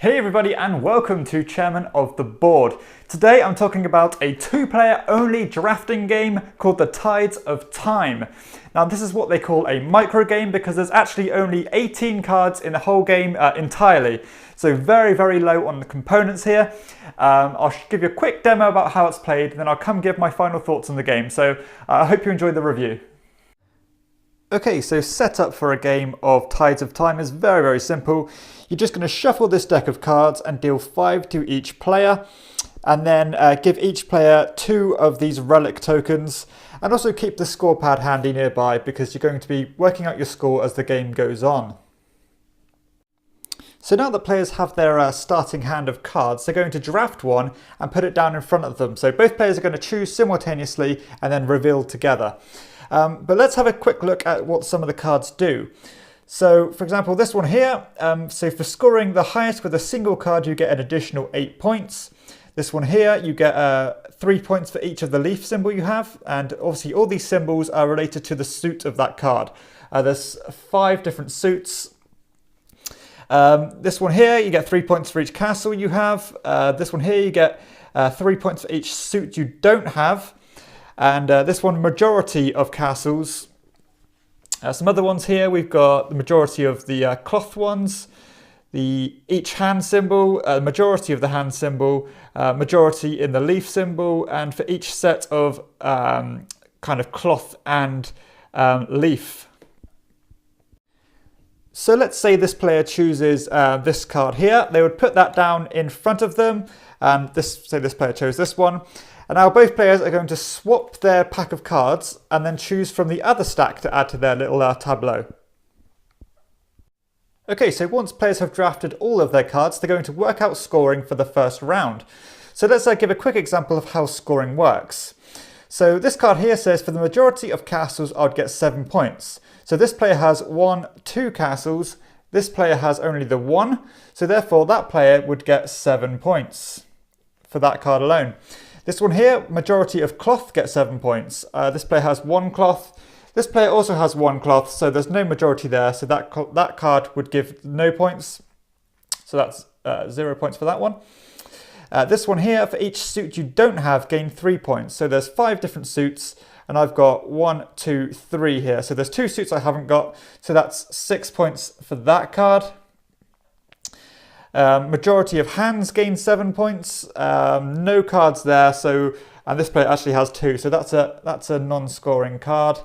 Hey everybody and welcome to Chairman of the Board. Today I'm talking about a two-player only drafting game called the Tides of Time. Now this is what they call a micro game because there's actually only 18 cards in the whole game entirely. So very low on the components here. I'll give you a quick demo about how it's played, then I'll come give my final thoughts on the game. So I hope you enjoyed the review. Okay, so setup for a game of Tides of Time is very simple. You're just going to shuffle this deck of cards and deal 5 to each player, and then give each player 2 of these relic tokens, and also keep the score pad handy nearby because you're going to be working out your score as the game goes on. So now that players have their starting hand of cards, they're going to draft one and put it down in front of them. So both players are going to choose simultaneously and then reveal together. But let's have a quick look at what some of the cards do. So for example, this one here, so for scoring the highest with a single card, you get an additional 8 points. This one here, you get 3 points for each of the leaf symbol you have. And obviously all these symbols are related to the suit of that card. There's 5 different suits. This one here, you get 3 points for each castle you have. This one here, you get 3 points for each suit you don't have. And this one, majority of castles. Some other ones here, we've got the majority of the cloth ones, each hand symbol, majority of the hand symbol, majority in the leaf symbol, and for each set of kind of cloth and leaf. So let's say this player chooses this card here. They would put that down in front of them. Say this player chose this one. And now both players are going to swap their pack of cards and then choose from the other stack to add to their little tableau. Okay, so once players have drafted all of their cards, they're going to work out scoring for the first round. So let's give a quick example of how scoring works. So this card here says for the majority of castles, I'd get 7 points. So this player has 2 castles. This player has only the 1. So therefore that player would get 7 points for that card alone. This one here, majority of cloth, gets 7 points. This player has 1 cloth. This player also has 1 cloth, so there's no majority there. So that card would give no points. So that's 0 points for that one. This one here, for each suit you don't have, gain 3 points. So there's 5 different suits, and I've got 1, 2, 3 here. So there's 2 suits I haven't got, so that's 6 points for that card. Majority of hands gain 7 points. No cards there, and this player actually has 2, so that's a non-scoring card.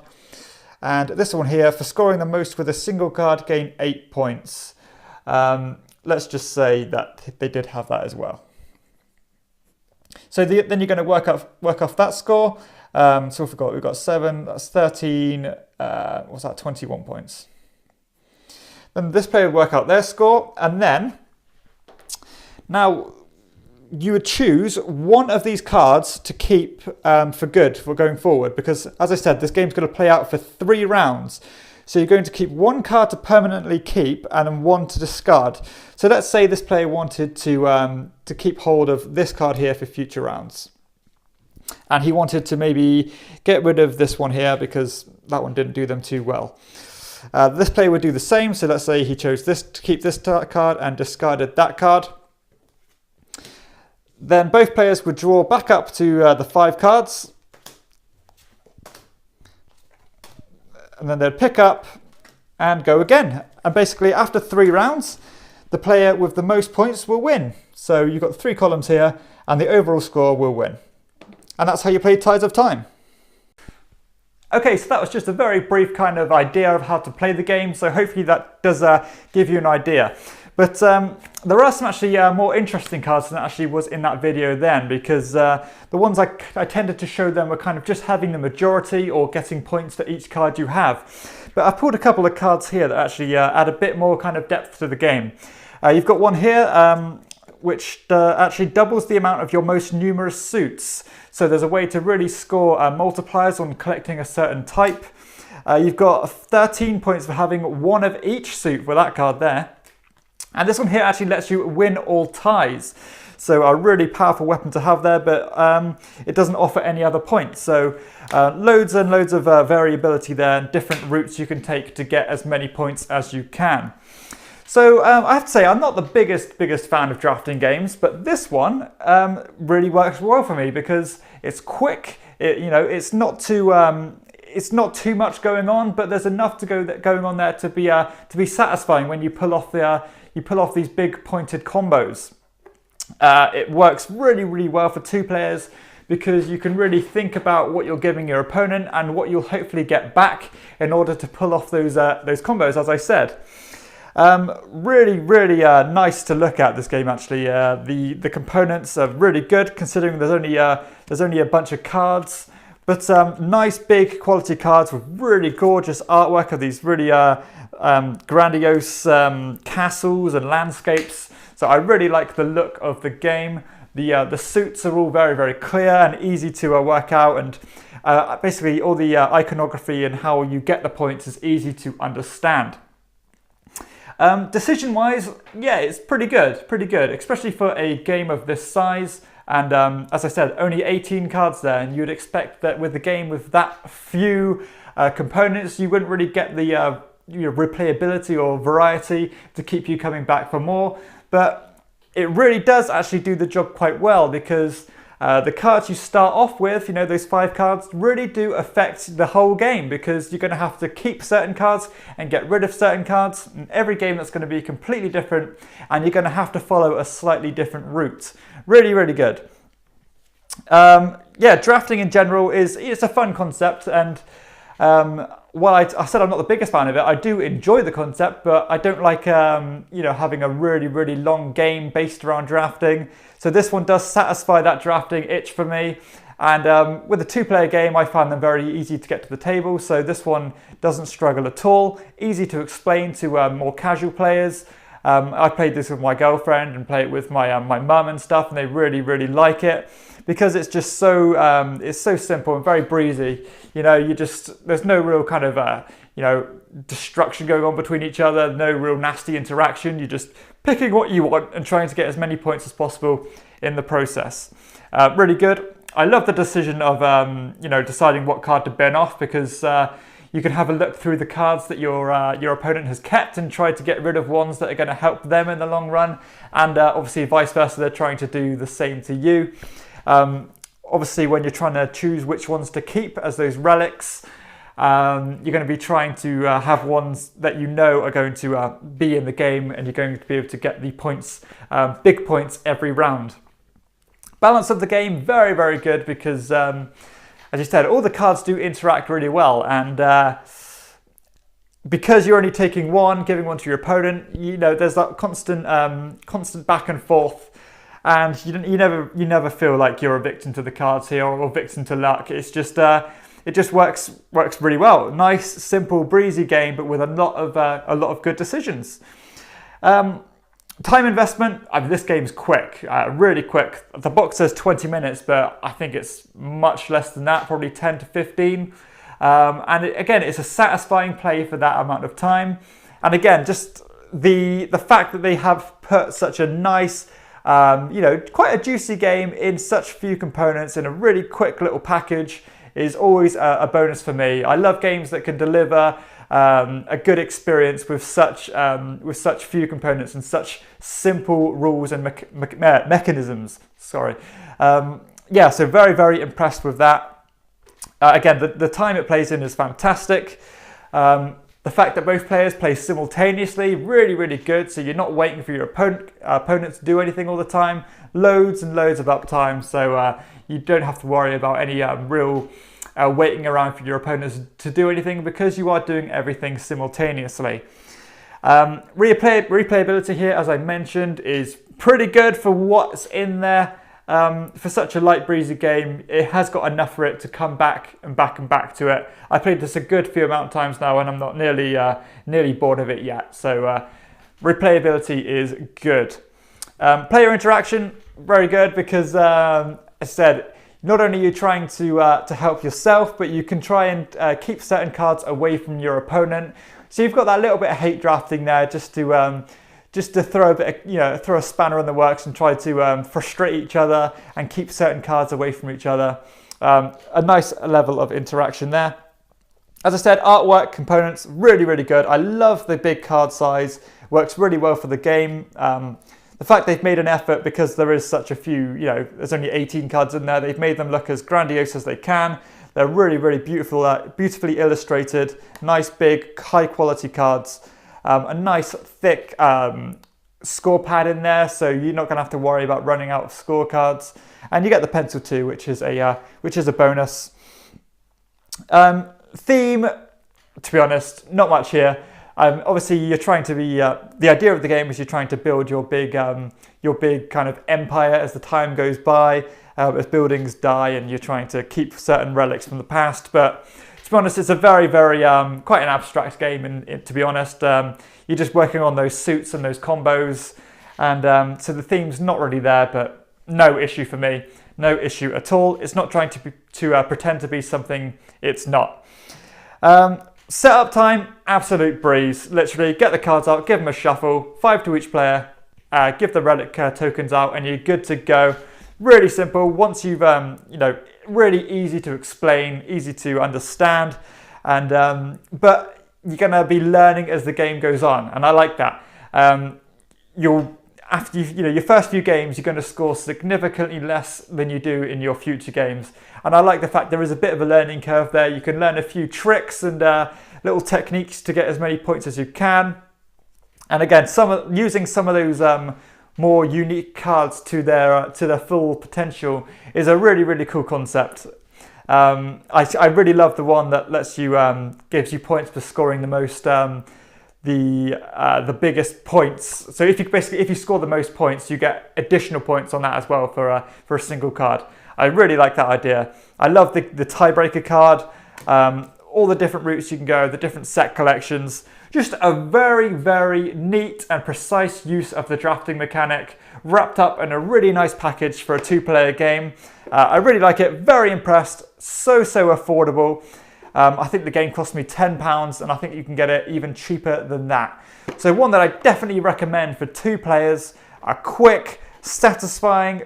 And this one here, for scoring the most with a single card, gain 8 points. Let's just say that they did have that as well. So then you're going to work off that score. So we've got 7, that's 13, what's that, 21 points. Then this player would work out their score, and then now you would choose one of these cards to keep for good for going forward, because as I said, this game's going to play out for 3 rounds. So you're going to keep 1 card to permanently keep and then 1 to discard. So let's say this player wanted to keep hold of this card here for future rounds. And he wanted to maybe get rid of this one here because that one didn't do them too well. This player would do the same. So let's say he chose this to keep this card and discarded that card. Then both players would draw back up to the 5 cards. And then they'd pick up and go again. And basically after 3 rounds, the player with the most points will win. So you've got 3 columns here and the overall score will win. And that's how you play Tides of Time. Okay, so that was just a very brief kind of idea of how to play the game. So hopefully that does give you an idea. But there are some actually more interesting cards than actually was in that video then, because the ones I tended to show them were kind of just having the majority or getting points for each card you have. But I've pulled a couple of cards here that actually add a bit more kind of depth to the game. You've got one here which actually doubles the amount of your most numerous suits. So there's a way to really score multipliers on collecting a certain type. You've got 13 points for having 1 of each suit with that card there. And this one here actually lets you win all ties. So a really powerful weapon to have there, but it doesn't offer any other points. So loads and loads of variability there and different routes you can take to get as many points as you can. So I have to say, I'm not the biggest fan of drafting games, but this one really works well for me because it's quick. It's not too much going on, but there's enough going on there to be satisfying when you pull off these big pointed combos. It works really well for 2 players because you can really think about what you're giving your opponent and what you'll hopefully get back in order to pull off those combos, as I said. Really nice to look at this game actually. The components are really good considering there's only a bunch of cards, but nice big quality cards with really gorgeous artwork of these really grandiose castles and landscapes. So I really like the look of the game. The suits are all very clear and easy to work out, and basically all the iconography and how you get the points is easy to understand. Decision wise, yeah, it's pretty good, especially for a game of this size. And as I said, only 18 cards there, and you'd expect that with a game with that few components, you wouldn't really get the replayability or variety to keep you coming back for more. But it really does actually do the job quite well because the cards you start off with, those 5 cards, really do affect the whole game because you're going to have to keep certain cards and get rid of certain cards. In every game that's going to be completely different, and you're going to have to follow a slightly different route. Really good. Yeah, drafting in general it's a fun concept, and while I said I'm not the biggest fan of it, I do enjoy the concept, but I don't like having a really long game based around drafting. So this one does satisfy that drafting itch for me. And with a 2-player game, I find them very easy to get to the table. So this one doesn't struggle at all. Easy to explain to more casual players. I played this with my girlfriend and play it with my mum and stuff, and they really like it because it's just it's so simple and very breezy. There's no real kind of destruction going on between each other, no real nasty interaction. You're just picking what you want and trying to get as many points as possible in the process. Really good. I love the decision of deciding what card to bin off because you can have a look through the cards that your opponent has kept and try to get rid of ones that are going to help them in the long run, and obviously vice versa, they're trying to do the same to you. Obviously when you're trying to choose which ones to keep as those relics, you're going to be trying to have ones that are going to be in the game, and you're going to be able to get the points, big points every round. Balance of the game, very good because as you said, all the cards do interact really well, and because you're only taking one, giving one to your opponent, there's that constant back and forth, and you never feel like you're a victim to the cards here or a victim to luck. It's just it just works really well. Nice, simple, breezy game, but with a lot of good decisions. Time investment, this game's quick, really quick. The box says 20 minutes, but I think it's much less than that, probably 10 to 15. And again, it's a satisfying play for that amount of time. And again, just the fact that they have put such a nice, quite a juicy game in such few components in a really quick little package is always a bonus for me. I love games that can deliver a good experience with such few components and such simple rules and mechanisms. Sorry. So very impressed with that. Again, the time it plays in is fantastic. The fact that both players play simultaneously, really good. So you're not waiting for your opponent to do anything all the time. Loads and loads of uptime. So you don't have to worry about any real waiting around for your opponents to do anything because you are doing everything simultaneously. Replayability here, as I mentioned, is pretty good for what's in there. For such a light breezy game, it has got enough for it to come back to it. I played this a good few amount of times now, and I'm not nearly bored of it yet. So replayability is good. Player interaction, very good because, as I said, not only are you trying to help yourself, but you can try and keep certain cards away from your opponent. So you've got that little bit of hate drafting there, just to throw a bit, throw a spanner in the works and try to frustrate each other and keep certain cards away from each other. A nice level of interaction there. As I said, artwork components, really good. I love the big card size works really well for the game. The fact they've made an effort, because there is such a few, you know, there's only 18 cards in there, they've made them look as grandiose as they can. They're really, really beautiful, beautifully illustrated, nice big, high quality cards. A nice thick score pad in there, so you're not going to have to worry about running out of scorecards. And you get the pencil too, which is a bonus. Theme, to be honest, not much here. Obviously, you're trying to be. The idea of the game is you're trying to build your big kind of empire as the time goes by, as buildings die, and you're trying to keep certain relics from the past. But to be honest, it's a very, very quite an abstract game. And to be honest, you're just working on those suits and those combos, and so the theme's not really there. But no issue for me, no issue at all. It's not trying to pretend to be something it's not. Setup time, absolute breeze. Literally, get the cards out, give them a shuffle, 5 to each player, give the relic tokens out, and you're good to go. Really simple. Once you've, you know, really easy to explain, easy to understand, and but you're gonna be learning as the game goes on, and I like that. After your first few games, you're going to score significantly less than you do in your future games. And I like the fact there is a bit of a learning curve there. You can learn a few tricks and little techniques to get as many points as you can. And again, using some of those more unique cards to their full potential is a really, really cool concept. I really love the one that lets you gives you points for scoring the most. The biggest points. So if you score the most points, you get additional points on that as well for a single card. I really like that idea. I love the tiebreaker card, all the different routes you can go, the different set collections. Just a very, very neat and precise use of the drafting mechanic, wrapped up in a really nice package for a 2-player game. I really like it. Very impressed. So affordable. I think the game cost me £10, and I think you can get it even cheaper than that. So one that I definitely recommend for 2 players, a quick, satisfying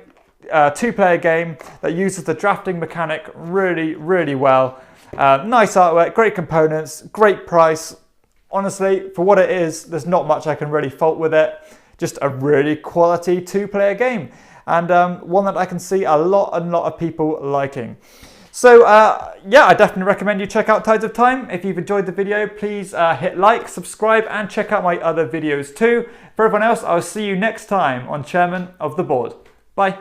2-player game that uses the drafting mechanic really, really well. Nice artwork, great components, great price. Honestly, for what it is, there's not much I can really fault with it. Just a really quality 2-player game, and one that I can see a lot of people liking. So yeah, I definitely recommend you check out Tides of Time. If you've enjoyed the video, please hit like, subscribe, and check out my other videos too. For everyone else, I'll see you next time on Chairman of the Board. Bye.